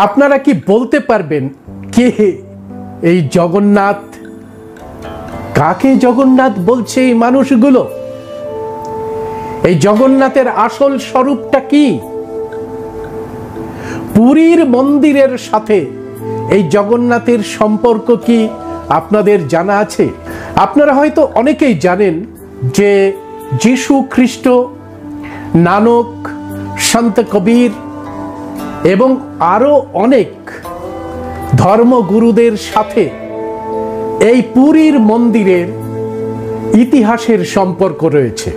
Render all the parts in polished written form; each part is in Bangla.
আপনারা কি বলতে পারবেন কে এই জগন্নাথ? কাকে জগন্নাথ বলছে এই মানুষগুলো? এই জগন্নাথের আসল স্বরূপটা কি? পুরীর মন্দিরের সাথে এই জগন্নাথের সম্পর্ক কি আপনাদের জানা আছে? আপনারা হয়তো অনেকেই জানেন যে যীশু খ্রিস্ট, নানক, সন্ত কবির এবং আরো অনেক ধর্মগুরুদের সাথে এই পুরীর মন্দিরের ইতিহাসের সম্পর্ক রয়েছে।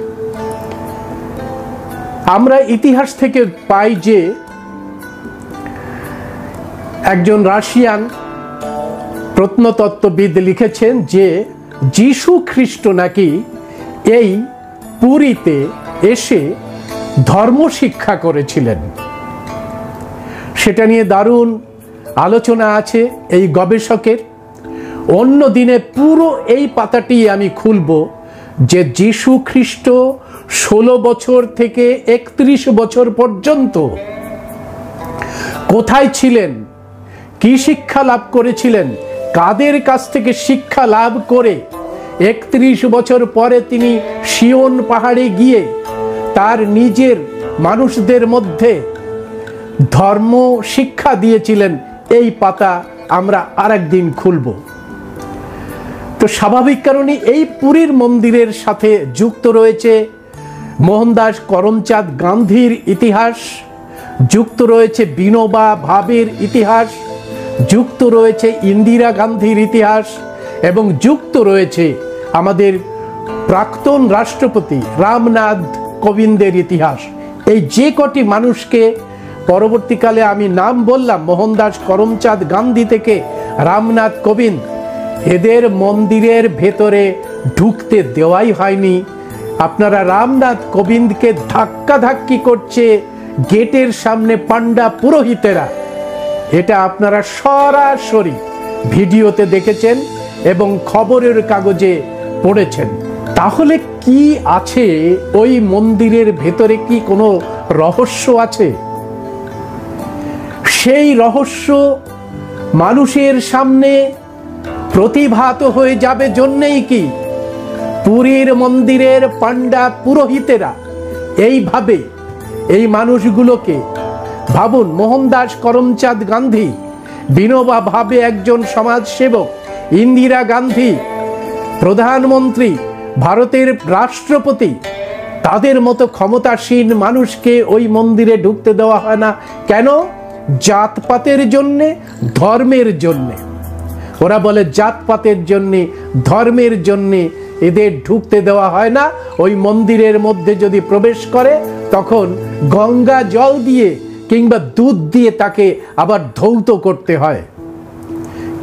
আমরা ইতিহাস থেকে পাই যে একজন রাশিয়ান প্রত্নতত্ত্ববিদ লিখেছেন যে যীশু খ্রিস্ট নাকি এই পুরীতে এসে ধর্ম শিক্ষা করেছিলেন। সেটা নিয়ে দারুণ আলোচনা আছে এই গবেষকের। অন্য দিনে পুরো এই পাতাটি আমি খুলব যে যীশু খ্রিস্ট 16 বছর থেকে 31 বছর পর্যন্ত কোথায় ছিলেন, কি শিক্ষা লাভ করেছিলেন, কাদের কাছ থেকে শিক্ষা লাভ করে 31 বছর পরে তিনি সিয়ন পাহাড়ে গিয়ে তার নিজের মানুষদের মধ্যে ধর্ম শিক্ষা দিয়েছিলেন। এই পাতা আমরা আরেকদিন খুলব। তো স্বাভাবিক কারণে এই পুরীর মন্দিরের সাথে যুক্ত রয়েছে মোহনদাস করমচাঁদ গান্ধীর ইতিহাস, যুক্ত রয়েছে বিনোবা ভাবের ইতিহাস, যুক্ত রয়েছে ইন্দিরা গান্ধীর ইতিহাস এবং যুক্ত রয়েছে আমাদের প্রাক্তন রাষ্ট্রপতি রামনাথ কোবিন্দের ইতিহাস। এই যে কটি মানুষকে পরবর্তীকালে আমি নাম বললাম, মোহনদাস করমচাঁদ গান্ধী থেকে রামনাথ কোবিন্দ, এদের মন্দিরের ভেতরে ঢুকতে দেওয়াই হয়নি। আপনারা রামনাথ কোবিন্দকে ধাক্কাধাক্কি করছে গেটের সামনে পান্ডা পুরোহিতেরা। এটা আপনারা সরাসরি ভিডিওতে দেখেছেন এবং খবরের কাগজে পড়েছেন। তাহলে কি আছে ওই মন্দিরের ভেতরে? কি কোনো রহস্য আছে? সেই রহস্য মানুষের সামনে প্রতিভাত হয়ে যাবে জন্যেই কি পুরীর মন্দিরের পান্ডা পুরোহিতেরা এইভাবে এই মানুষগুলোকে, ভাবুন, মোহনদাস করমচাঁদ গান্ধী, বিনোবা ভাবে একজন সমাজসেবক, ইন্দিরা গান্ধী প্রধানমন্ত্রী, ভারতের রাষ্ট্রপতি, তাদের মতো ক্ষমতাসীন মানুষকে ওই মন্দিরে ঢুকতে দেওয়া হয় না কেন? জাতপাতের জন্যে, ধর্মের জন্যে। ওরা বলে জাতপাতের জন্যে, ধর্মের জন্যে এদের ঢুকতে দেওয়া হয় না। ওই মন্দিরের মধ্যে যদি প্রবেশ করে তখন গঙ্গা জল দিয়ে কিংবা দুধ দিয়ে তাকে আবার ধৌত করতে হয়।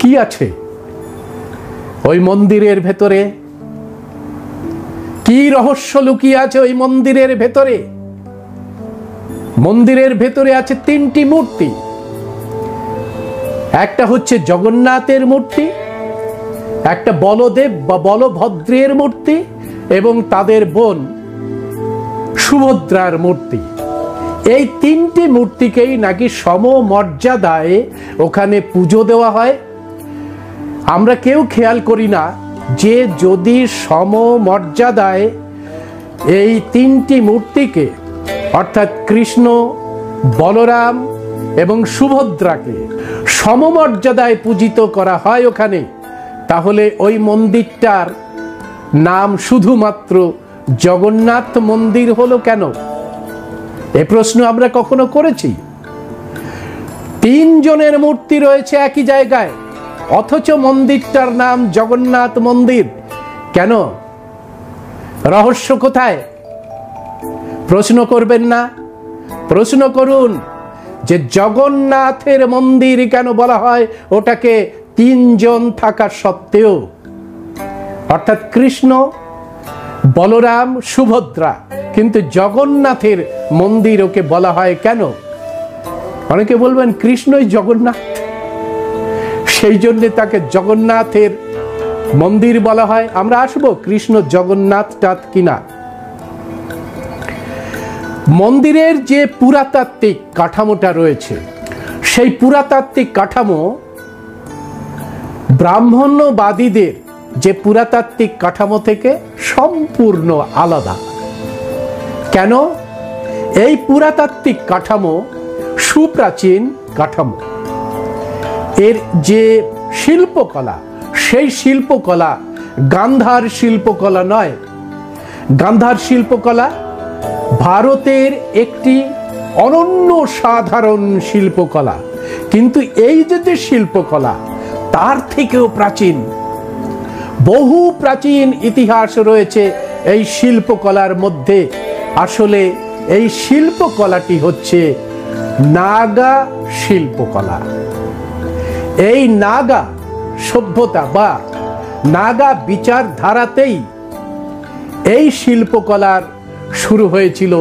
কি আছে ওই মন্দিরের ভেতরে? কি রহস্য লুকিয়ে আছে ওই মন্দিরের ভেতরে? মন্দিরের ভেতরে আছে 3টি মূর্তি। একটা হচ্ছে জগন্নাথের মূর্তি, একটা বলদেব বা বলভদ্রের মূর্তি এবং তাদের বোন সুভদ্রার মূর্তি। এই 3টি মূর্তিকেই নাকি সমমর্যাদায় ওখানে পুজো দেওয়া হয়। আমরা কেউ খেয়াল করি না যে যদি সমমর্যাদায় এই 3টি মূর্তিকে, অর্থাৎ কৃষ্ণ, বলরাম এবং সুভদ্রাকে সমমর্যাদায় পূজিত করা হয় ওখানে, তাহলে ওই মন্দিরটার নাম শুধুমাত্র জগন্নাথ মন্দির হলো কেন? এ প্রশ্ন আমরা কখনো করেছি? 3 জনের মূর্তি রয়েছে একই জায়গায়, অথচ মন্দিরটার নাম জগন্নাথ মন্দির কেন? রহস্য কোথায়? প্রশ্ন করবেন না? প্রশ্ন করুন যে জগন্নাথের মন্দির কেন বলা হয় ওটাকে 3 জন থাকা সত্ত্বেও? অর্থাৎ কৃষ্ণ, বলরাম, সুভদ্রা, কিন্তু জগন্নাথের মন্দির ওকে বলা হয় কেন? অনেকে বলবেন কৃষ্ণই জগন্নাথ, সেই জন্য তাকে জগন্নাথের মন্দির বলা হয়। আমরা আসবো কৃষ্ণ জগন্নাথ টাত কিনা। মন্দিরের যে পুরাতাত্ত্বিক কাঠামোটা রয়েছে সেই পুরাতাত্ত্বিক কাঠামো ব্রাহ্মণ্যবাদীদের যে পুরাতাত্ত্বিক কাঠামো থেকে সম্পূর্ণ আলাদা। কেন? এই পুরাতাত্ত্বিক কাঠামো সুপ্রাচীন কাঠামো। এর যে শিল্পকলা, সেই শিল্পকলা গান্ধার শিল্পকলা নয়। গান্ধার শিল্পকলা ভারতের একটি অনন্য সাধারণ শিল্পকলা, কিন্তু এই যে শিল্পকলা তার থেকেও প্রাচীন। বহু প্রাচীন ইতিহাস রয়েছে এই শিল্পকলার মধ্যে। আসলে এই শিল্পকলাটি হচ্ছে নাগা শিল্পকলা। এই নাগা সভ্যতা বা নাগা বিচারধারাতেই এই শিল্পকলার শুরু হয়েছিল,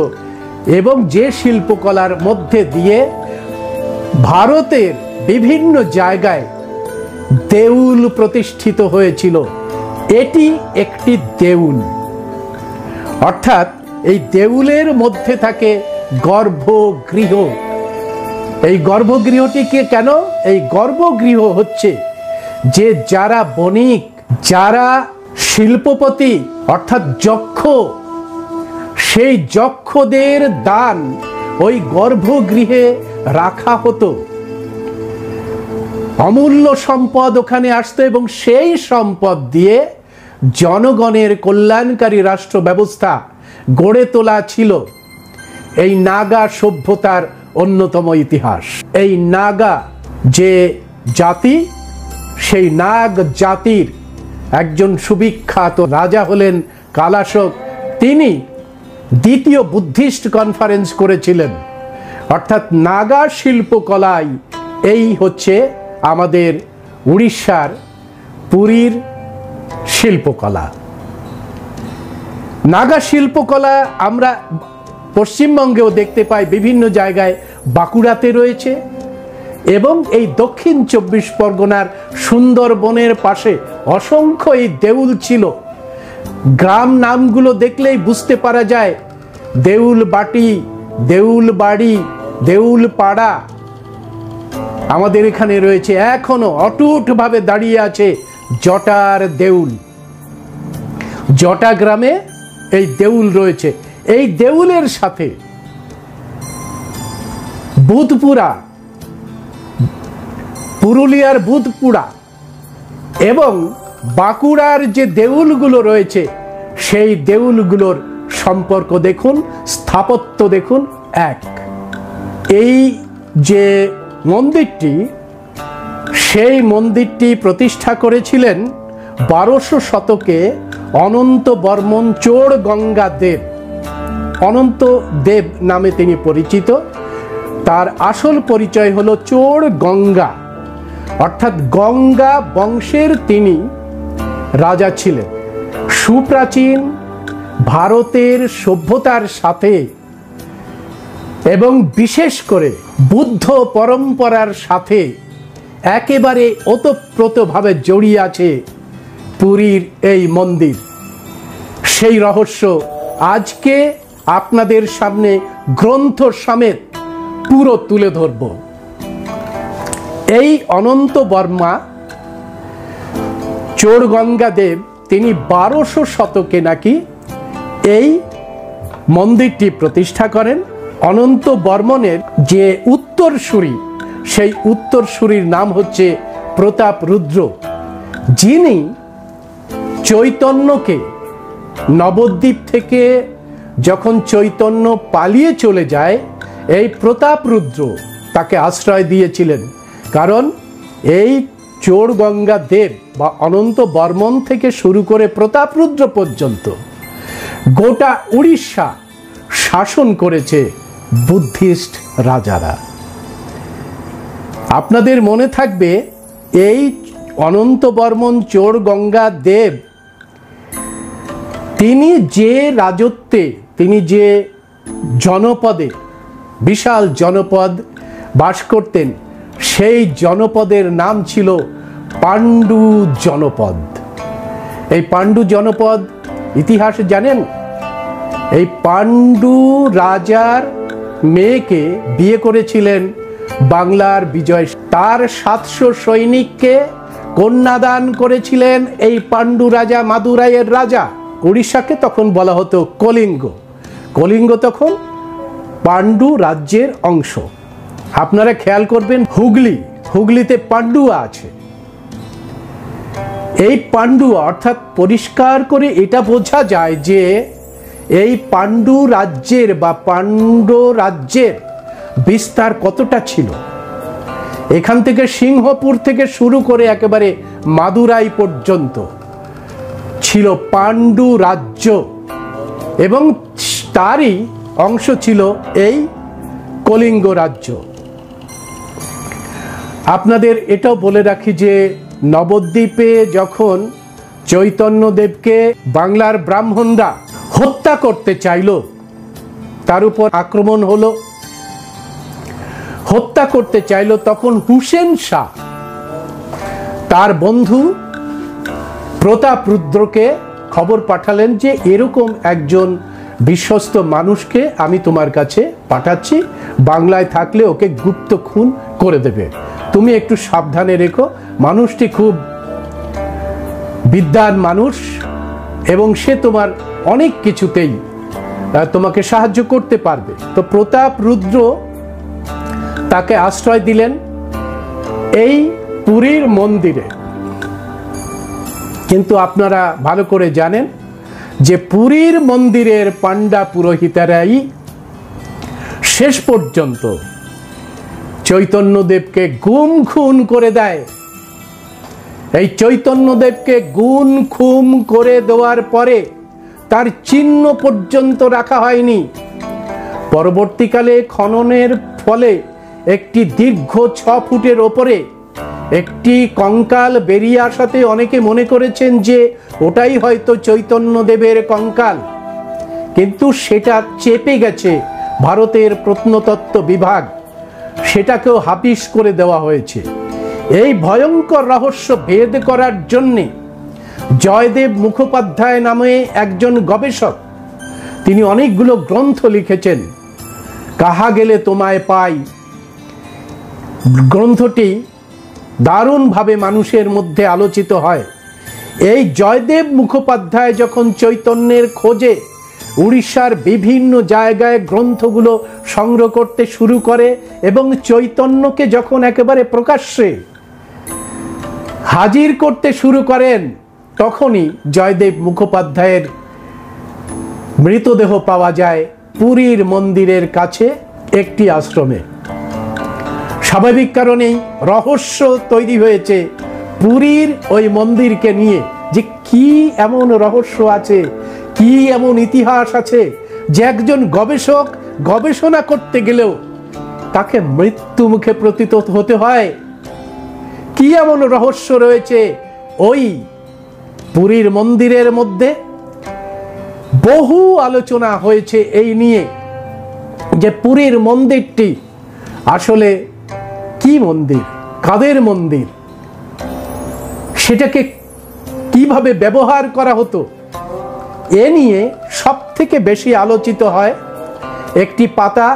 এবং যে শিল্পকলার মধ্যে দিয়ে ভারতের বিভিন্ন জায়গায় দেউল প্রতিষ্ঠিত হয়েছিল। এটি একটি দেউল, অর্থাৎ এই দেউলের মধ্যে থাকে গর্ভগৃহ। এই গর্ভগৃহটিকে কেন? এই গর্ভগৃহ হচ্ছে যে যারা বণিক, যারা শিল্পপতি অর্থাৎ যক্ষ, সেই যক্ষদের দান ওই গর্ভগৃহে রাখা হতো। অমূল্য সম্পদ ওখানে আসতো এবং সেই সম্পদ দিয়ে জনগণের কল্যাণকারী রাষ্ট্র ব্যবস্থা গড়ে তোলা ছিল এই নাগা সভ্যতার অন্যতম ইতিহাস। এই নাগা যে জাতি, সেই নাগ জাতির একজন সুবিখ্যাত রাজা হলেন কালাশোক। তিনি দ্বিতীয় বুদ্ধিস্ট কনফারেন্স করেছিলেন। অর্থাৎ নাগা শিল্পকলায় এই হচ্ছে আমাদের উড়িষ্যার পুরীর শিল্পকলা। নাগা শিল্পকলা আমরা পশ্চিমবঙ্গেও দেখতে পাই, বিভিন্ন জায়গায় বাঁকুড়াতে রয়েছে, এবং এই দক্ষিণ 24 পরগনার সুন্দরবনের পাশে অসংখ্য এই দেউল ছিল। গ্রাম নামগুলো দেখলেই বুঝতে পারা যায়, দেউল বাটি, দেউল বাড়ি, দেউল পাড়া আমাদের এখানে রয়েছে। এখনো অটুটভাবে দাঁড়িয়ে আছে জটার দেউল। জটা গ্রামে এই দেউল রয়েছে। এই দেউলের সাথে বুধপুরা, পুরুলিয়ার বুধপুরা এবং বাঁকুড়ার যে দেউলগুলো রয়েছে, সেই দেউলগুলোর সম্পর্ক দেখুন, স্থাপত্য দেখুন এক। এই যে মন্দিরটি, সেই মন্দিরটি প্রতিষ্ঠা করেছিলেন 1200 শতকে অনন্ত বর্মন চোর গঙ্গা দেব। অনন্ত দেব নামে তিনি পরিচিত। তার আসল পরিচয় হলো চোর গঙ্গা, অর্থাৎ গঙ্গা বংশের তিনি রাজা ছিলেন। সুপ্রাচীন ভারতের সভ্যতার সাথে এবং বিশেষ করে বুদ্ধ পরম্পরার সাথে একেবারে ওতপ্রোতভাবে জড়িয়ে আছে পুরীর এই মন্দির। সেই রহস্য আজকে আপনাদের সামনে গ্রন্থ সমেত পুরো তুলে ধরব। এই অনন্ত বর্মা চোর গঙ্গা দেব তিনি 1200 শতকে নাকি এই মন্দিরটি প্রতিষ্ঠা করেন। অনন্ত বর্মনের যে উত্তরসূরি, সেই উত্তরসূরির নাম হচ্ছে প্রতাপরুদ্র, যিনি চৈতন্যকে নবদ্বীপ থেকে যখন চৈতন্য পালিয়ে চলে যায়, এই প্রতাপরুদ্র তাকে আশ্রয় দিয়েছিলেন। কারণ এই চোর গঙ্গা দেব বা অনন্ত বর্মন থেকে শুরু করে প্রতাপরুদ্র পর্যন্ত গোটা উড়িষ্যা শাসন করেছে বুদ্ধিস্ট রাজারা। আপনাদের মনে থাকবে, এই অনন্ত বর্মন চোর গঙ্গা দেব তিনি যে রাজত্বে, তিনি যে জনপদে, বিশাল জনপদ বাস করতেন, সেই জনপদের নাম ছিল পাণ্ডু জনপদ। এই পাণ্ডু জনপদ ইতিহাসে জানেন? এই পাণ্ডু রাজার মেয়েকে বিয়ে করেছিলেন বাংলার বিজয়। তার 700 সৈনিককে কন্যাদান করেছিলেন এই পাণ্ডু রাজা, মাদুরাইয়ের রাজা। উড়িষ্যাকে তখন বলা হতো কলিঙ্গ। কলিঙ্গ তখন পাণ্ডু রাজ্যের অংশ। আপনারা খেয়াল করবেন, হুগলিতে পাণ্ডুয়া আছে। এই পাণ্ডুয়া অর্থাৎ পরিষ্কার করে এটা বোঝা যায় যে এই পাণ্ডু রাজ্যের বা পাণ্ড্য রাজ্যের বিস্তার কতটা ছিল। এখান থেকে সিংহপুর থেকে শুরু করে একেবারে মাদুরাই পর্যন্ত ছিল পাণ্ডু রাজ্য, এবং তারই অংশ ছিল এই কলিঙ্গ রাজ্য। আপনাদের এটাও বলে রাখি যে নবদ্বীপে যখন চৈতন্যদেবকে বাংলার ব্রাহ্মণরা হত্যা করতে চাইল, তার উপর আক্রমণ হলো, হত্যা করতে চাইল, তখন হুসেন শাহ তার বন্ধু প্রতাপরুদ্রকে খবর পাঠালেন যে এরকম একজন বিশ্বস্ত মানুষকে আমি তোমার কাছে পাঠাচ্ছি, বাংলায় থাকলে ওকে গুপ্ত খুন করে দেবে, তুমি একটু সাবধানে রেখো, মানুষটি খুব বিদ্বান মানুষ এবং সে তোমার অনেক কিছুতেই তোমাকে সাহায্য করতে পারবে। তো প্রতাপরুদ্র তাকে আশ্রয় দিলেন এই পুরীর মন্দিরে। কিন্তু আপনারা ভালো করে জানেন যে পুরীর মন্দিরের পাণ্ডা পুরোহিতেরাই শেষ পর্যন্ত চৈতন্যদেবকে গুম খুন করে দেয়। এই চৈতন্যদেবকে গুম খুন করে দেওয়ার পরে তার চিহ্ন পর্যন্ত রাখা হয়নি। পরবর্তীকালে খননের ফলে একটি দীর্ঘ 6 ফুটের ওপরে একটি কঙ্কাল বেরিয়ে আসাতে অনেকে মনে করেছেন যে ওটাই হয়তো চৈতন্যদেবের কঙ্কাল, কিন্তু সেটা চেপে গেছে ভারতের প্রত্নতত্ত্ব বিভাগ, সেটাকেও হাপিস করে দেওয়া হয়েছে। এই ভয়ঙ্কর রহস্য ভেদ করার জন্যে জয়দেব মুখোপাধ্যায় নামে একজন গবেষক, তিনি অনেকগুলো গ্রন্থ লিখেছেন। কাহা গেলে তোমায় পাই গ্রন্থটি দারুণভাবে মানুষের মধ্যে আলোচিত হয়। এই জয়দেব মুখোপাধ্যায় যখন চৈতন্যের খোঁজে উড়িষ্যার বিভিন্ন জায়গায় গ্রন্থগুলো সংগ্রহ করতে শুরু করে এবং চৈতন্যকে যখন একেবারে প্রকাশ্যে হাজির করতে শুরু করেন, তখনই জয়দেব মুখোপাধ্যায়ের মৃতদেহ পাওয়া যায় পুরীর মন্দিরের কাছে একটি আশ্রমে। স্বাভাবিক কারণেই রহস্য তৈরি হয়েছে পুরীর ওই মন্দিরকে নিয়ে, যে কি এমন রহস্য আছে, কি এমন ইতিহাস আছে যে একজন গবেষক গবেষণা করতে গেলেও তাকে মৃত্যু মুখে পতিত হতে হয়। কি এমন রহস্য রয়েছে ওই পুরীর মন্দিরের মধ্যে? বহু আলোচনা হয়েছে এই নিয়ে যে পুরীর মন্দিরটি আসলে কি মন্দির, কাদের মন্দির, সেটাকে কিভাবে ব্যবহার করা হতো, এ নিয়ে সব থেকে বেশি আলোচিত হয় একটি পাতা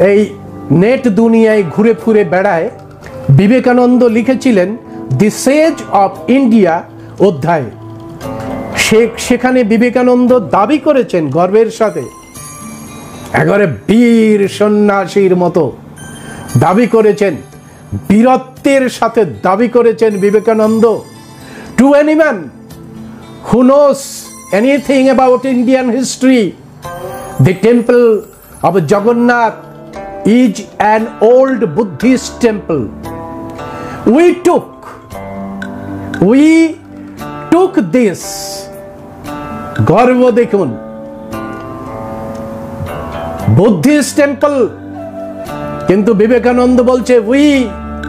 এই নেট দুনিয়ায় ঘুরে ঘুরে বেড়ায়। বিবেকানন্দ লিখেছিলেন দি সেজ অফ ইন্ডিয়া অধ্যায়ে। সেখানে বিবেকানন্দ দাবি করেছেন গর্বের সাথে, একেবারে বীর সন্ন্যাসীর মতো দাবি করেছেন, বীরত্বের সাথে দাবি করেছেন Vivekananda, to any man who knows anything about Indian history, the temple of Jagannath is an old Buddhist temple. We took this. গর্ব দেখুন, বুদ্ধিস্ট টেম্পল, কিন্তু বিবেকানন্দ বলছে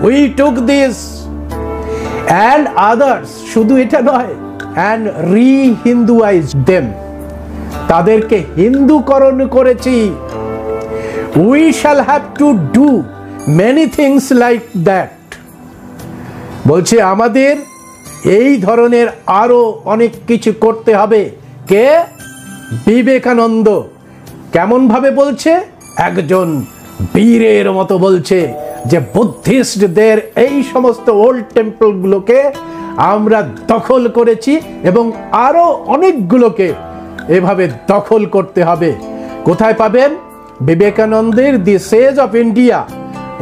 we took this and others, শুধু এটা নয়, and re-Hinduized them, তাদেরকে হিন্দুকরণ করেছি। We shall have to do many things like that, বলছে আমাদের এই ধরনের আরো অনেক কিছু করতে হবে। কে? বিবেকানন্দ। কেমন ভাবে বলছে? একজন বীরের মতো বলছে যে বুদ্ধিস্টদের এই সমস্ত ওল্ড টেম্পলগুলোকে আমরা দখল করেছি এবং আরো অনেকগুলোকে এভাবে দখল করতে হবে। কোথায় পাবেন? বিবেকানন্দের দি সেজ অফ ইন্ডিয়া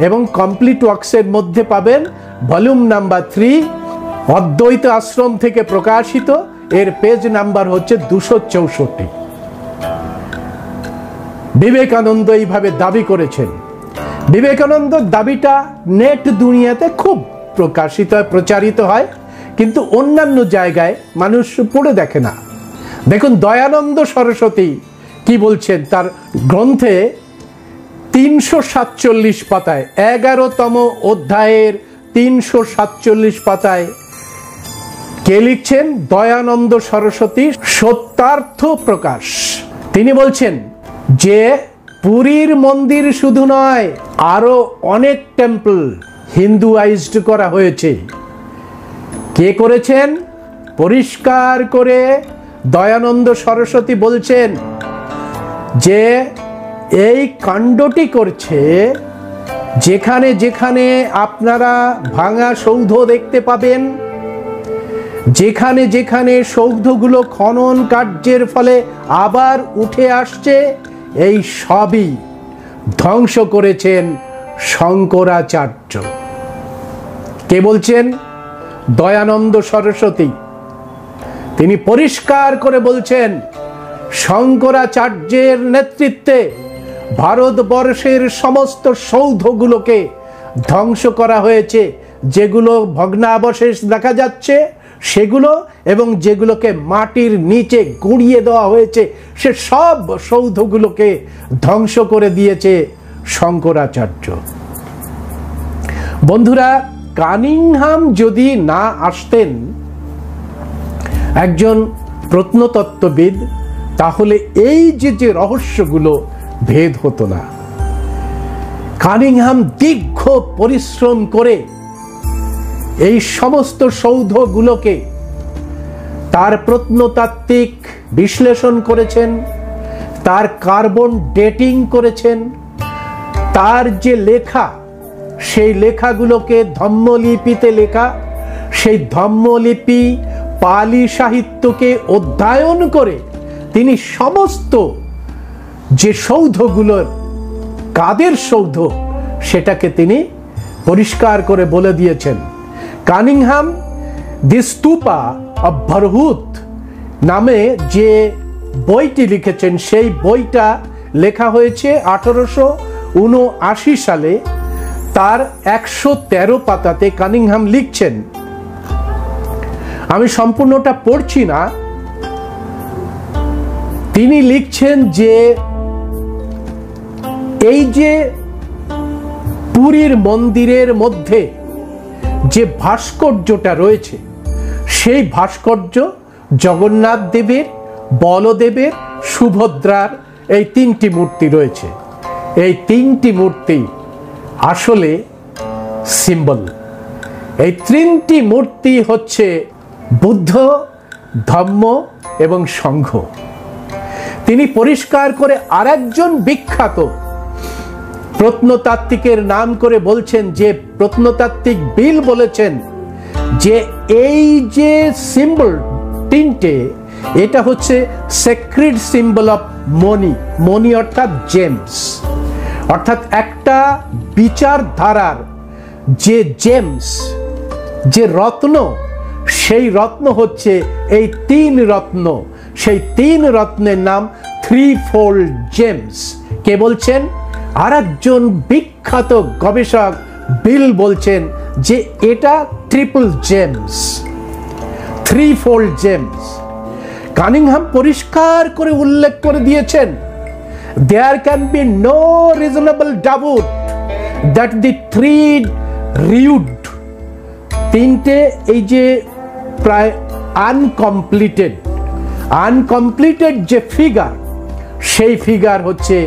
এবং কমপ্লিট ওয়ার্কসের মধ্যে পাবেন ভলিউম নাম্বার 3, অদ্বৈত আশ্রম থেকে প্রকাশিত, এর পেজ নাম্বার হচ্ছে 264। বিবেকানন্দ এইভাবে দাবি করেছেন। বিবেকানন্দ দাবিটা নেট দুনিয়াতে খুব প্রচারিত হয়, কিন্তু অন্যান্য জায়গায় মানুষ পড়ে দেখে না। দেখুন দয়ানন্দ সরস্বতী কি বলছেন তার গ্রন্থে 347 পাতায়, 11তম অধ্যায়ের 347 পাতায় কে লিখছেন? দয়ানন্দ সরস্বতী সত্যার্থ প্রকাশ। তিনি বলছেন যে পুরীর মন্দির শুধু নয়, আরো অনেক টেম্পল হিন্দুয়াইজড করা হয়েছে। কে করেছেন? পরিষ্কার করে দয়ানন্দ সরস্বতী বলছেন যে এই কাণ্ডটি করছে যেখানে যেখানে আপনারা ভাঙা সৌধ দেখতে পাবেন, যেখানে যেখানে সৌধগুলো খনন কার্যের ফলে আবার উঠে আসছে, এই সবই ধ্বংস করেছেন শঙ্করাচার্য। কে বলছেন? দয়ানন্দ সরস্বতী। তিনি পরিষ্কার করে বলছেন শঙ্করাচার্যের নেতৃত্বে ভারতবর্ষের সমস্ত সৌধগুলোকে ধ্বংস করা হয়েছে, যেগুলো ভগ্নাবশেষ দেখা যাচ্ছে সেগুলো, এবং যেগুলোকে মাটির নিচে গুঁড়িয়ে দেওয়া হয়েছে সে সব সৌধগুলোকে ধ্বংস করে দিয়েছে শঙ্করাচার্য। বন্ধুরা, কানিংহাম যদি না আসতেন একজন প্রত্নতত্ত্ববিদ, তাহলে এই যে রহস্যগুলো ভেদ হতো না। কানিংহাম দীর্ঘ পরিশ্রম করে এই সমস্ত সৌধগুলোকে তার প্রত্নতাত্ত্বিক বিশ্লেষণ করেছেন, তার কার্বন ডেটিং করেছেন, তার যে লেখা সেই লেখাগুলোকে ধম্মলিপিতে লেখা, সেই ধম্মলিপি পালি সাহিত্যকে অধ্যয়ন করে তিনি সমস্ত যে সৌধগুলোর কাদের সৌধ সেটাকে তিনি পরিষ্কার করে বলে দিয়েছেন। কানিংহাম দি স্তূপা অফ ভরহুত নামে যে বইটি লিখেছেন, সেই বইটা লেখা হয়েছে 1879 সালে। তার 113 পাতাতে কানিংহাম লিখছেন, আমি সম্পূর্ণটা পড়ছি না, তিনি লিখছেন যে এই যে পুরীর মন্দিরের মধ্যে যে ভাস্কর্যটা রয়েছে, সেই ভাস্কর্য জগন্নাথ দেবের, বলদেবের, সুভদ্রার এই 3টি মূর্তি রয়েছে। এই 3টি মূর্তি আসলে সিম্বল। এই 3টি মূর্তি হচ্ছে বুদ্ধ, ধম্ম এবং সংঘ। তিনি পরিষ্কার করে আরেকজন বিখ্যাত প্রত্নতাত্ত্বিকের নাম করে বলছেন, যে প্রত্নতাত্ত্বিক বিল বলেছেন যে এই যে সিম্বল 3টে, এটা হচ্ছে সেক্রেড সিম্বল অফ মনি। মনি অর্থাৎ জেমস, অর্থাৎ একটা বিচারধারার যে জেমস, যে রত্ন, সেই রত্ন হচ্ছে এই 3 রত্ন। সেই 3 রত্নের নাম 3-fold জেমস। কে বলছেন? আর একজন বিখ্যাত গবেষক বিল বলছেন যে এটা triple James, 3-fold James. Cunningham পরিষ্কার করে উল্লেখ করে দিয়েছেন, there can be no reasonable doubt that the 3 rude, 3টে এই যে প্রায় আনকমপ্লিটেড যে ফিগার, সেই ফিগার হচ্ছে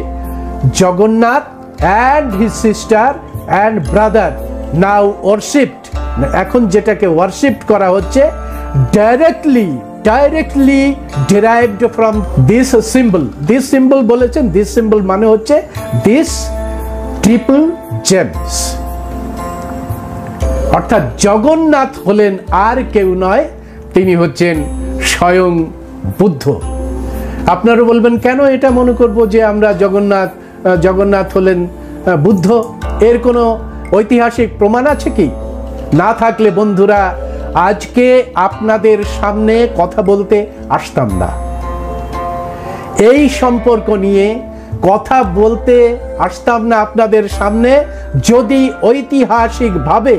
Jagannath and his sister and brother now worshipped, এখন যেটাকে worshipped করা হচ্ছে, directly derived from this symbol. This symbol বলেছেন, this symbol মানে হচ্ছে this ট্রিপল জেমস। অর্থাৎ জগন্নাথ হলেন আর কেউ নয়, তিনি হচ্ছেন স্বয়ং বুদ্ধ। আপনারা বলবেন কেন এটা মনে করব যে আমরা জগন্নাথ হলেন বুদ্ধ? এর কোনো ঐতিহাসিক প্রমাণ আছে কি? না থাকলে বন্ধুরা আজকে আপনাদের সামনে কথা বলতে আসতাম না। এই সম্পর্ক নিয়ে কথা বলতে আসতাম না আপনাদের সামনে যদি ঐতিহাসিকভাবে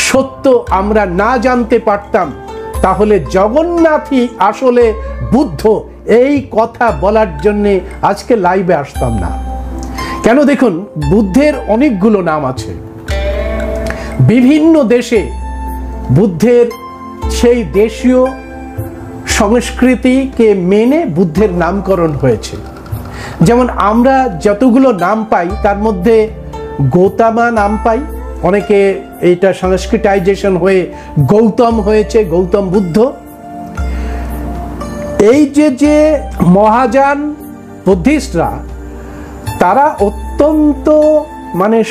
সত্য আমরা না জানতে পারতাম, তাহলে জগন্নাথই আসলে বুদ্ধ এই কথা বলার জন্যে আজকে লাইভে আসতাম না। কেন দেখুন, বুদ্ধের অনেকগুলো নাম আছে। বিভিন্ন দেশে বুদ্ধের সেই দেশীয় সংস্কৃতিকে মেনে বুদ্ধের নামকরণ হয়েছে। যেমন আমরা যতগুলো নাম পাই তার মধ্যে গৌতমা নাম পাই, অনেকে এইটা সংস্কৃতাইজেশন হয়ে গৌতম হয়েছে, গৌতম বুদ্ধ। এই যে মহাযান বুদ্ধিস্টরা, তারা অত্যন্ত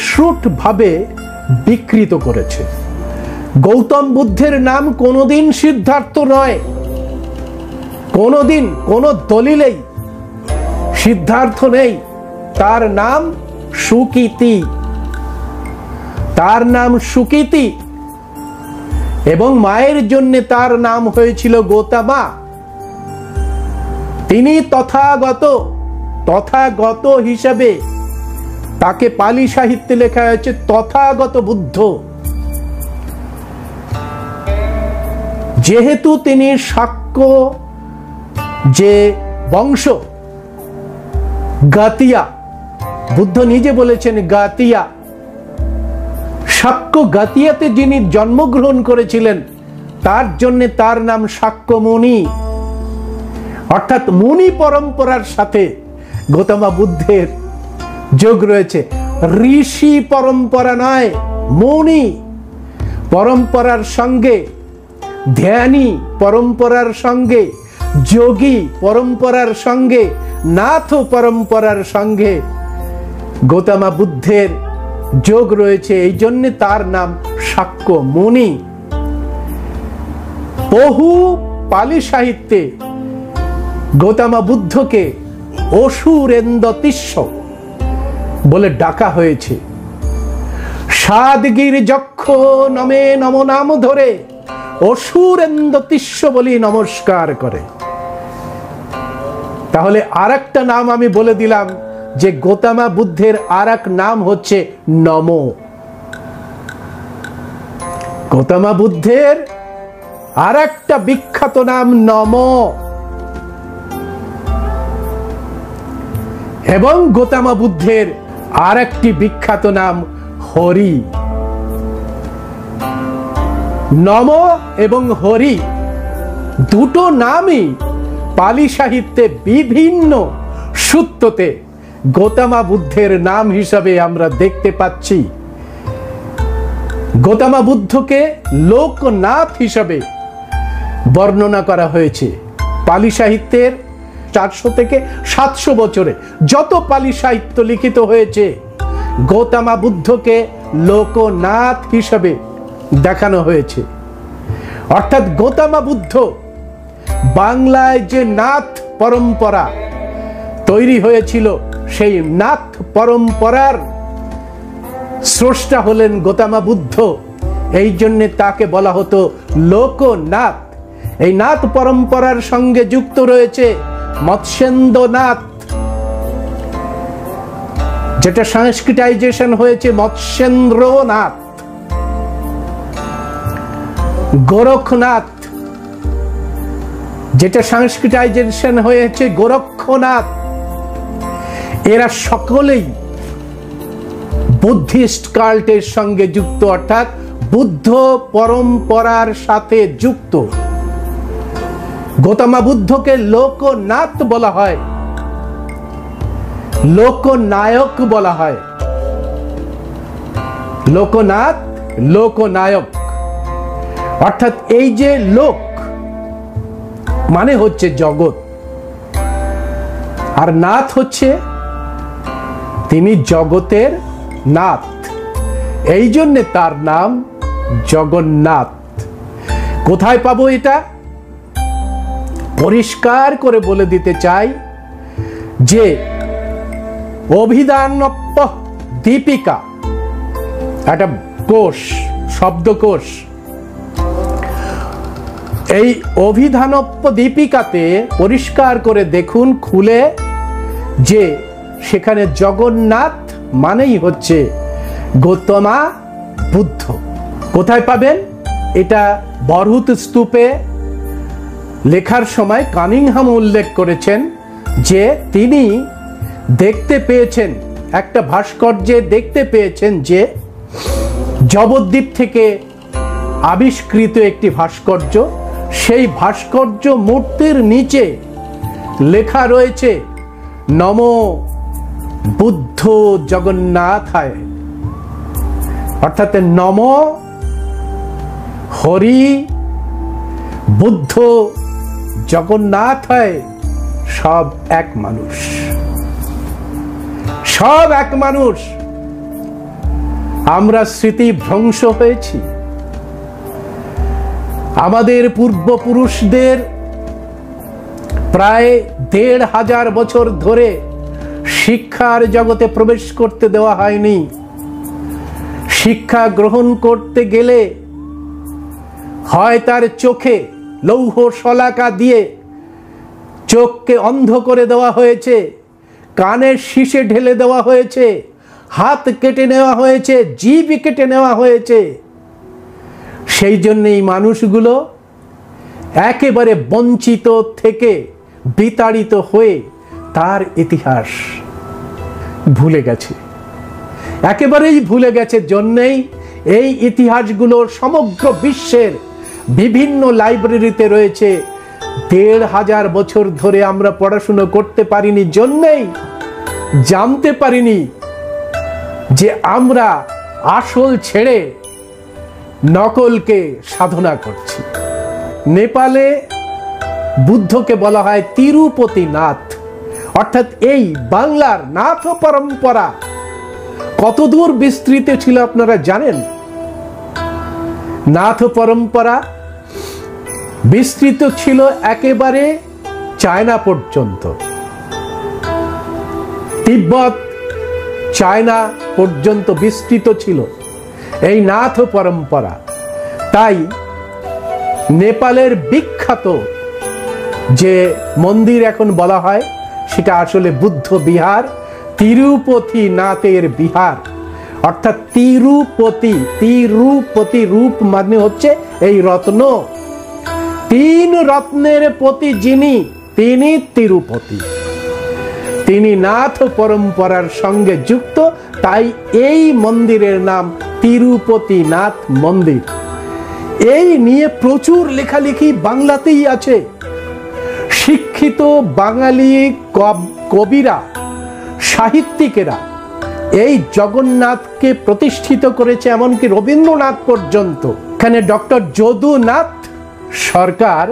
শ্রুটভাবে বিকৃত করেছে। গৌতম বুদ্ধের নাম কোনোদিন সিদ্ধার্থ নয়, কোনোদিন কোনো দলিলেই সিদ্ধার্থ নেই। তার নাম সুকীতি, তার নাম সুকীতি, এবং মায়ের জন্য তার নাম হয়েছিল গৌতমা। তিনি তথাগত হিসাবে তাকে পালি সাহিত্যে লেখা হয়েছে তথাগত বুদ্ধ। যেহেতু তিনি শাক্য যে বংশ, গাতিয়া, বুদ্ধ নিজে বলেছেন গাতিয়া, শাক্য গাতিয়াতে যিনি জন্মগ্রহণ করেছিলেন, তার জন্য তার নাম শাক্য মুনি। অর্থাৎ মুনি পরম্পরার সাথে গৌতম বুদ্ধের যোগ রয়েছে। ঋষি পরম্পরা নয়, মুনি পরম্পরার সঙ্গে, ধ্যানী পরম্পরার সঙ্গে, যোগী পরম্পরার সঙ্গে, নাথ পরম্পরার সঙ্গে গৌতম বুদ্ধের যোগ রয়েছে। এই জন্য তার নাম শাক্য মুনি। বহু পালি সাহিত্যে গৌতম বুদ্ধকে অসুরেন্দ্রতিস্য বলে ডাকা হয়েছে। সাদগির যক্ষ নমে নম নাম ধরে অসুরেন্দ্রতিস্য বলি নমস্কার করে। তাহলে আর একটা নাম আমি বলে দিলাম যে গৌতম বুদ্ধের আর এক নাম হচ্ছে নম। গৌতম বুদ্ধের আর একটা বিখ্যাত নাম নম, এবং গৌতম বুদ্ধের আর একটি বিখ্যাত নাম হরি। নম এবং হরি দুটো নামই পালি সাহিত্যে বিভিন্ন সূত্রতে গৌতম বুদ্ধের নাম হিসাবে আমরা দেখতে পাচ্ছি। গৌতম বুদ্ধকে লোকনাথ হিসাবে বর্ণনা করা হয়েছে। পালি সাহিত্যের 400 থেকে 700 বছরে যত পালি সাহিত্য লিখিত হয়েছে, গৌতম বুদ্ধকে লোকনাথ হিসাবে দেখানো হয়েছে। অর্থাৎ গৌতম বুদ্ধ বাংলায় যে নাথ পরম্পরা তৈরি হয়েছিল, সেই নাথ পরম্পরার স্রষ্টা হলেন গৌতম বুদ্ধ। এই জন্য তাকে বলা হতো লোকনাথ। এই নাথ পরম্পরার সঙ্গে যুক্ত রয়েছে মৎস্যেন্দ্রনাথ, যেটা সংস্কৃতাইজেশন হয়েছে মৎস্যেন্দ্রনাথ, গোরখনাথ, যেটা সংস্কৃতাইজেশন হয়েছে গোরক্ষনাথ। এরা সকলেই বুদ্ধিস্ট কাল্টের সঙ্গে যুক্ত, অর্থাৎ বুদ্ধ পরম্পরার সাথে যুক্ত। গৌতম বুদ্ধকে লোকনাথ বলা হয়, লোকনায়ক বলা হয়। লোকনাথ, লোকনায়ক, অর্থাৎ এই যে লোক মানে হচ্ছে জগৎ, আর নাথ হচ্ছে তিনি জগতের নাথ, এই জন্যে তার নাম জগন্নাথ। কোথায় পাবো এটা? পরিষ্কার করে বলে দিতে চাই যে অভিধানপ্য দীপিকা একটা কোষ, শব্দকোষ। এই অভিধানপ্য দীপিকাতে পরিষ্কার করে দেখুন খুলে যে সেখানে জগন্নাথ মানেই হচ্ছে গৌতমা বুদ্ধ। কোথায় পাবেন এটা? বরহুত স্তূপে লেখার সময় কানিংহাম উল্লেখ করেছেন যে তিনি দেখতে পেয়েছেন, একটা ভাস্কর্যে দেখতে পেয়েছেন যে জবদ্বীপ থেকে আবিষ্কৃত একটি ভাস্কর্য, সেই ভাস্কর্য মূর্তির নিচে লেখা রয়েছে নমো বুদ্ধ জগন্নাথায়, অর্থাৎ নমো হরি বুদ্ধ জগন্নাথায়। সব এক মানুষ, সব এক মানুষ। আমরা স্মৃতি ভ্রংশ হয়েছি। আমাদের পূর্বপুরুষদের প্রায় ১৫০০ বছর ধরে শিক্ষার জগতে প্রবেশ করতে দেওয়া হয়নি। শিক্ষা গ্রহণ করতে গেলে হয় তার চোখে লৌহ শলাকা দিয়ে চোখকে অন্ধ করে দেওয়া হয়েছে, কানের শীষে ঢেলে দেওয়া হয়েছে, হাত কেটে নেওয়া হয়েছে, জিভ কেটে নেওয়া হয়েছে। সেই জন্য এই মানুষগুলো একেবারে বঞ্চিত থেকে বিতাড়িত হয়ে তার ইতিহাস ভুলে গেছে, একেবারেই ভুলে গেছে। জন্যেই এই ইতিহাসগুলো সমগ্র বিশ্বের বিভিন্ন লাইব্রেরিতে রয়েছে। ১৫০০ বছর ধরে আমরা পড়াশোনা করতে পারিনি, জন্যেই জানতে পারিনি যে আমরা আসল ছেড়ে নকলকে সাধনা করছি। নেপালে বুদ্ধকে বলা হয় তিরুপতি নাথ, অর্থাৎ এই বাংলার নাথ পরম্পরা কতদূর বিস্তৃত ছিল আপনারা জানেন? নাথ পরম্পরা বিস্তৃত ছিল একেবারে চায়না পর্যন্ত, তিব্বত চায়না পর্যন্ত বিস্তৃত ছিল এই নাথ পরম্পরা। তাই নেপালের বিখ্যাত যে মন্দির এখন বলা হয় সেটা আসলে বুদ্ধ বিহার, তিরুপতি নাথের বিহার। অর্থাৎ তিরুপতি, তিরুপতি রূপ মানে হচ্ছে এই রত্ন, ৩ রত্নের পতি যিনি, তিনি তিরুপতি, তিনি নাথ পরম্পরার সঙ্গে যুক্ত। তাই এই মন্দিরের নাম তিরুপতি নাথ মন্দির। এই নিয়ে প্রচুর লেখালেখি বাংলাতেই আছে। শিক্ষিত বাঙালি কবিরা, সাহিত্যিকেরা এই জগন্নাথকে প্রতিষ্ঠিত করেছে, এমনকি রবীন্দ্রনাথ পর্যন্ত। এখানে ডক্টর যদুনাথ সরকার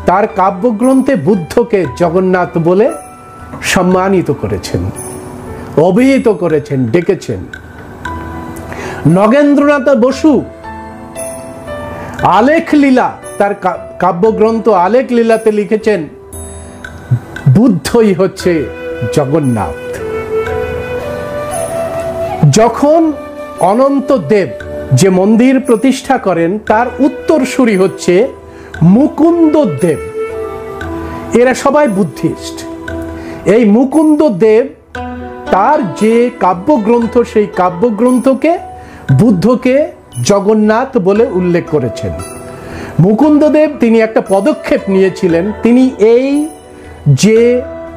তার কাব্যগ্রন্থে বুদ্ধকে জগন্নাথ বলে সম্মানিত করেছেন, অভিহিত করেছেন, ডেকেছেন। নগেন্দ্রনাথ বসু আলেখ লীলা, তার কাব্যগ্রন্থ আলেখ লীলাতে লিখেছেন বুদ্ধই হচ্ছে জগন্নাথ। যখন অনন্ত দেব যে মন্দির প্রতিষ্ঠা করেন তার উত্তরসূরি হচ্ছে মুকুন্দ দেব, এরা সবাই বুদ্ধিস্ট। এই মুকুন্দ দেব তার যে কাব্যগ্রন্থ, সেই কাব্যগ্রন্থকে বুদ্ধকে জগন্নাথ বলে উল্লেখ করেছেন। মুকুন্দদেব তিনি একটা পদক্ষেপ নিয়েছিলেন, তিনি এই যে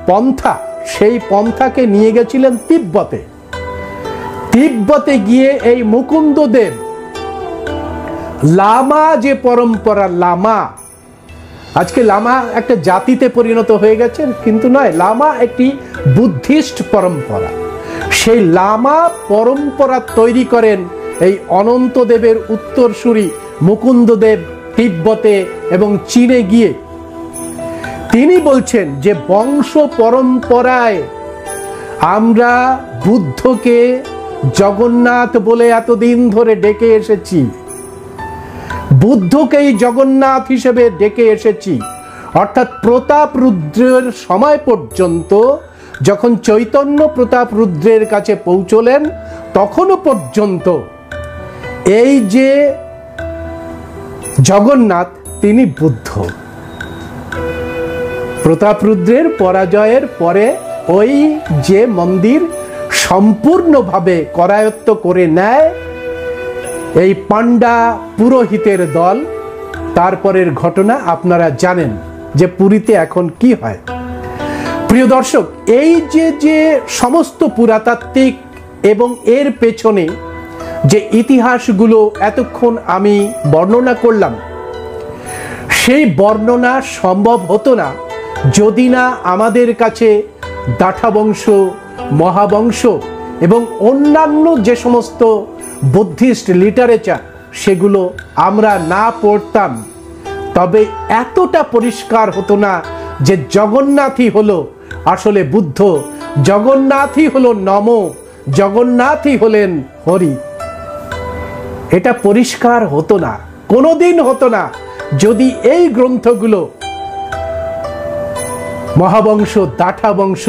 পন্থা, সেই পন্থাকে নিয়ে গেছিলেন তিব্বতে। তিব্বতে গিয়ে এই মুকুন্দদেব লামা যে পরম্পরা, লামা, আজকে লামা একটা জাতিতে পরিণত হয়ে গেছেন, কিন্তু নয়, লামা একটি বুদ্ধিস্ট পরম্পরা। সেই লামা পরম্পরা তৈরি করেন এই অনন্তদেবের উত্তরসূরি মুকুন্দদেব তিব্বতে এবং চীনে গিয়ে। তিনি বলছেন যে বংশ পরম্পরায় আমরা বুদ্ধকে জগন্নাথ বলে এতদিন ধরে ডেকে এসেছি, বুদ্ধকেই জগন্নাথ হিসেবে ডেকে এসেছি। অর্থাৎ প্রতাপ রুদ্রের সময় পর্যন্ত, যখন চৈতন্য প্রতাপ রুদ্রের কাছে পৌঁছলেন, তখনও পর্যন্ত এই যে জগন্নাথ, তিনি বুদ্ধ। প্রতাপ রুদ্রের পরাজয়ের পরে ওই যে মন্দির সম্পূর্ণভাবে করায়ত্ত করে নেয় এই পাণ্ডা পুরোহিতের দল, তারপরের ঘটনা আপনারা জানেন যে পুরীতে এখন কি হয়। প্রিয় দর্শক, এই যে সমস্ত পুরাতাত্ত্বিক এবং এর পেছনে যে ইতিহাসগুলো এতক্ষণ আমি বর্ণনা করলাম, সেই বর্ণনা সম্ভব হতো না যদি না আমাদের কাছে দাঠা বংশ, মহাবংশ এবং অন্যান্য যে সমস্ত বুদ্ধিস্ট লিটারেচার সেগুলো আমরা না পড়তাম। তবে এতটা পরিষ্কার হতো না যে জগন্নাথই হলো আসলে বুদ্ধ, জগন্নাথই হলো নম, জগন্নাথই হলেন হরি। এটা পরিষ্কার হতো না, কোনোদিন হতো না যদি এই গ্রন্থগুলো, মহাবংশ, দাঠা বংশ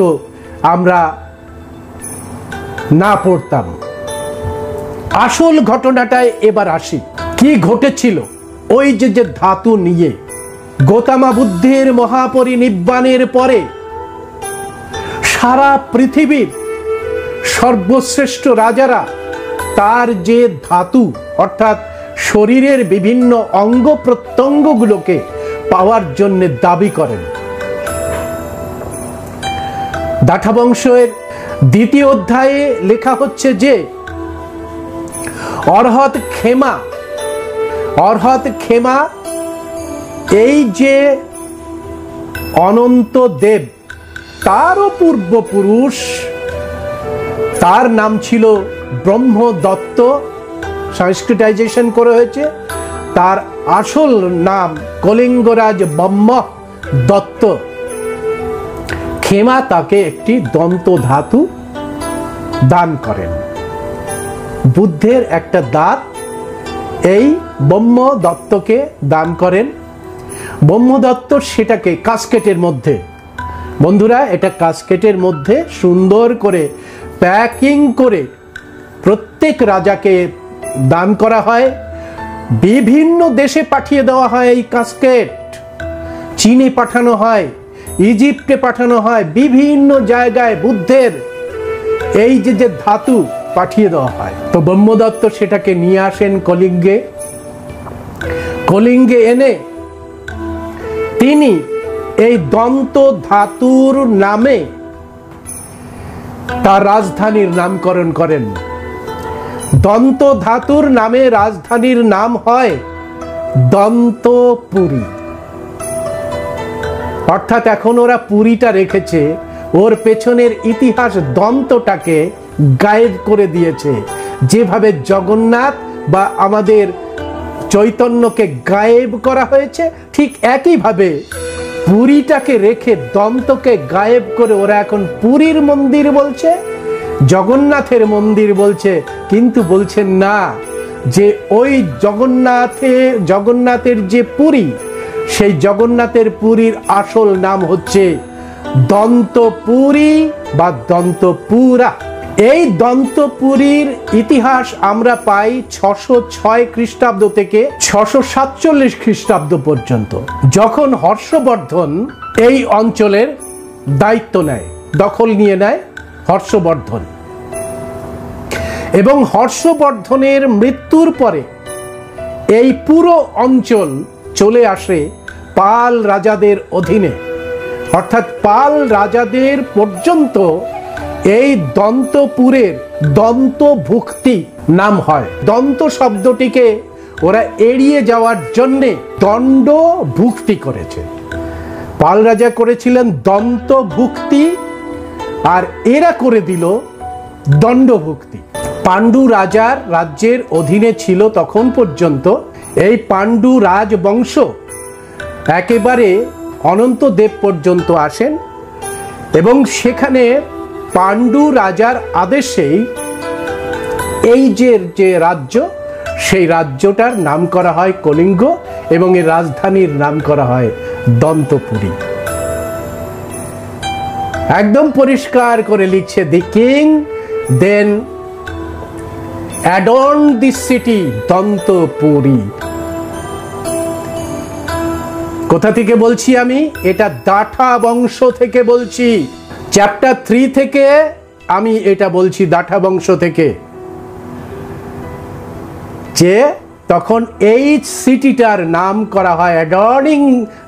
আমরা না পড়তাম। আসল ঘটনাটায় এবার আসি। কি ঘটেছিল ওই যে ধাতু নিয়ে? গৌতম বুদ্ধের মহাপরিনিব্বাণের পরে সারা পৃথিবীর সর্বশ্রেষ্ঠ রাজারা তার যে ধাতু, অর্থাৎ শরীরের বিভিন্ন অঙ্গ প্রত্যঙ্গগুলোকে পাওয়ার জন্য দাবি করেন। দাঠা বংশের দ্বিতীয় অধ্যায়ে লেখা হচ্ছে যে অর্হৎ ক্ষেমা এই যে অনন্ত দেব, তারও পূর্বপুরুষ, তার নাম ছিল ব্রহ্মদত্ত, সংস্কৃতাইজেশন করা হয়েছে। তার আসল নাম কলিঙ্গরাজ ব্রহ্ম দত্ত। ক্ষেমা তাকে একটি দন্ত ধাতু দান করেন, বুদ্ধের একটা দাঁত এই ব্রহ্মদত্তকে দান করেন। ব্রহ্মদত্ত সেটাকে কাস্কেটের মধ্যে, বন্ধুরা এটা কাস্কেটের মধ্যে সুন্দর করে প্যাকিং করে প্রত্যেক রাজাকে দান করা হয়। বিভিন্ন দেশে পাঠিয়ে দেওয়া হয় এই কাস্কেট। চীনে পাঠানো হয়, ইজিপ্টে পাঠানো হয়, বিভিন্ন জায়গায় বুদ্ধের এই যে ধাতু পাঠিয়ে দেওয়া হয়। তো ব্রহ্মদত্ত সেটাকে নিয়ে আসেন কলিঙ্গে এনে তিনি এই দন্ত ধাতুর নামে তার রাজধানীর নামকরণ করেন। দন্ত ধাতুর নামে রাজধানীর নাম হয় দন্তপুরী। অর্থাৎ এখন ওরা পুরীটা রেখেছে, ওর পেছনের ইতিহাস দন্তটাকে গায়েব করে দিয়েছে। যেভাবে জগন্নাথ বা আমাদের চৈতন্যকে গায়েব করা হয়েছে, ঠিক একইভাবে পুরীটাকে রেখে দন্তকে গায়েব করে ওরা এখন পুরীর মন্দির বলছে, জগন্নাথের মন্দির বলছে। কিন্তু বলছেন না যে ওই জগন্নাথের যে পুরী, সেই জগন্নাথের পুরীর আসল নাম হচ্ছে দন্তপুরী বা দন্তপুরা। এই দন্তপুরীর ইতিহাস আমরা পাই 606 খ্রিস্টাব্দ থেকে 647 খ্রিস্টাব্দ পর্যন্ত, যখন হর্ষবর্ধন এই অঞ্চলের দায়িত্ব নেয়, দখল নিয়ে নেয় হর্ষবর্ধন। এবং হর্ষবর্ধনের মৃত্যুর পরে এই পুরো অঞ্চল চলে আসে পাল রাজাদের অধীনে। অর্থাৎ পাল রাজাদের পর্যন্ত এই দন্তপুরের দন্তভুক্তি নাম হয়। দন্ত শব্দটিকে ওরা এড়িয়ে যাওয়ার জন্যে দণ্ডভুক্তি করেছে। পাল রাজা করেছিলেন দন্তভুক্তি, আর এরা করে দিল দণ্ডভুক্তি। পাণ্ডু রাজার রাজ্যের অধীনে ছিল তখন পর্যন্ত এই পাণ্ডু রাজবংশ, একেবারে অনন্তদেব পর্যন্ত আসেন এবং সেখানে পাণ্ডু রাজার আদেশেই এই যে রাজ্য, সেই রাজ্যটার নাম করা হয় কলিঙ্গ এবং এর রাজধানীর নাম করা হয় দন্তপুরী। একদম পরিষ্কার করে লিখছে, the king then adorned the city Dantapuri. কোথা থেকে বলছি আমি? এটা দাঠা বংশ থেকে বলছি। চ্যাপ্টার 3 থেকে আমি এটা বলছি, দাঠা বংশ থেকে, যে তখন এই সিটিটার নাম করা হয় অ্যাডর্নিং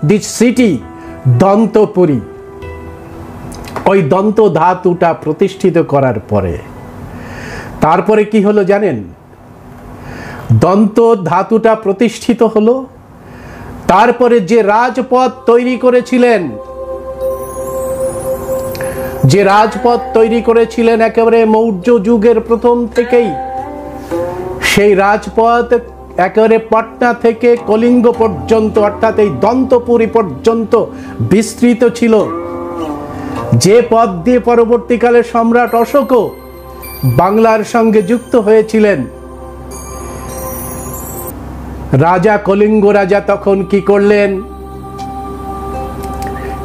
দিস সিটি দন্তপুরী। ওই দন্ত ধাতুটা প্রতিষ্ঠিত করার পরে তারপরে কি হলো জানেন? দন্ত ধাতুটা প্রতিষ্ঠিত হলো, তারপরে যে রাজপথ তৈরি করেছিলেন, যে রাজপথ তৈরি করেছিলেন একেবারে মৌর্য যুগের প্রথম থেকেই, সেই রাজপথ একেবারে পাটনা থেকে কলিঙ্গ পর্যন্ত অর্থাৎ এই দন্তপুরী পর্যন্ত বিস্তৃত ছিল। যে পথ দিয়ে পরবর্তীকালে সম্রাট অশোকও বাংলার সঙ্গে যুক্ত হয়েছিলেন। রাজা কলিঙ্গ রাজা তখন কি করলেন?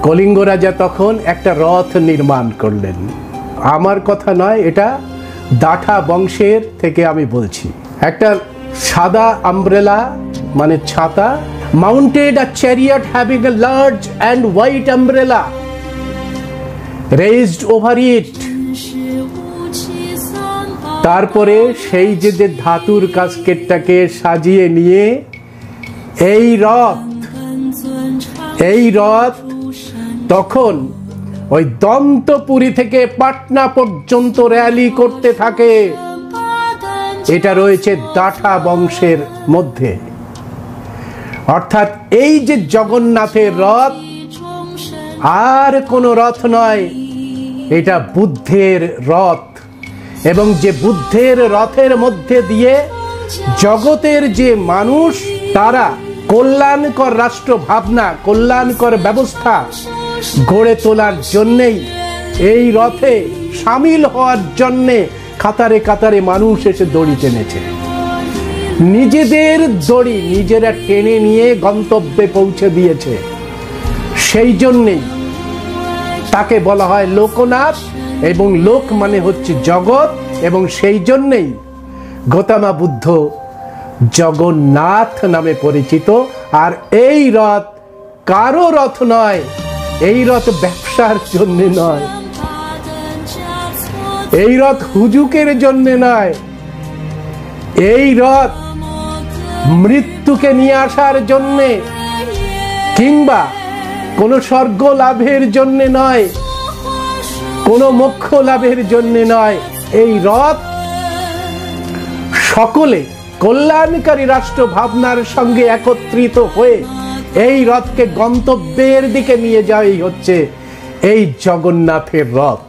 কলিঙ্গ রাজা তখন একটা রথ নির্মাণ করলেন। আমার কথা নয়, এটা দাঠা বংশের থেকে আমি বলছি। একটা সাদা আমব্রেলা মানে ছাতা, mounted a chariot having a large and white umbrella raised over it. তারপরে সেই যে ধাতুর কাস্কেটটাকে সাজিয়ে নিয়ে এই রথ তখন ওই দন্তপুরী থেকে পাটনা পর্যন্ত র্যালি করতে থাকে। এটা রয়েছে দাঠা বংশের মধ্যে। অর্থাৎ এই যে জগন্নাথের রথ আর কোনো রথ নয়, এটা বুদ্ধের রথ। এবং যে বুদ্ধের রথের মধ্যে দিয়ে জগতের যে মানুষ, তারা কল্যাণকর রাষ্ট্র ভাবনা, কল্যাণকর ব্যবস্থা গড়ে তোলার জন্যেই এই রথে সামিল হওয়ার জন্যে কাতারে কাতারে মানুষ এসে দড়ি টেনেছে। নিজেদের দড়ি নিজেরা টেনে নিয়ে গন্তব্যে পৌঁছে দিয়েছে। সেই জন্যেই তাকে বলা হয় লোকনাথ, এবং লোক মানে হচ্ছে জগৎ, এবং সেই জন্যেই গৌতম বুদ্ধ জগন্নাথ নামে পরিচিত। আর এই রথ কারো রথ নয়, এই রথ ব্যবসার জন্য নয়, এই রথ হুজুকের জন্য নয়, এই রথ মৃত্যুকে নিয়ে আসার জন্যে কিংবা কোনো স্বর্গ লাভের জন্য নয়, কোনো মোক্ষ লাভের জন্য নয়। এই রথ সকলে কল্যাণকারী রাষ্ট্র ভাবনার সঙ্গে একত্রিত হয়ে এই রথকে গন্তব্যের দিকে নিয়ে যাওয়াই হচ্ছে এই জগন্নাথের রথ।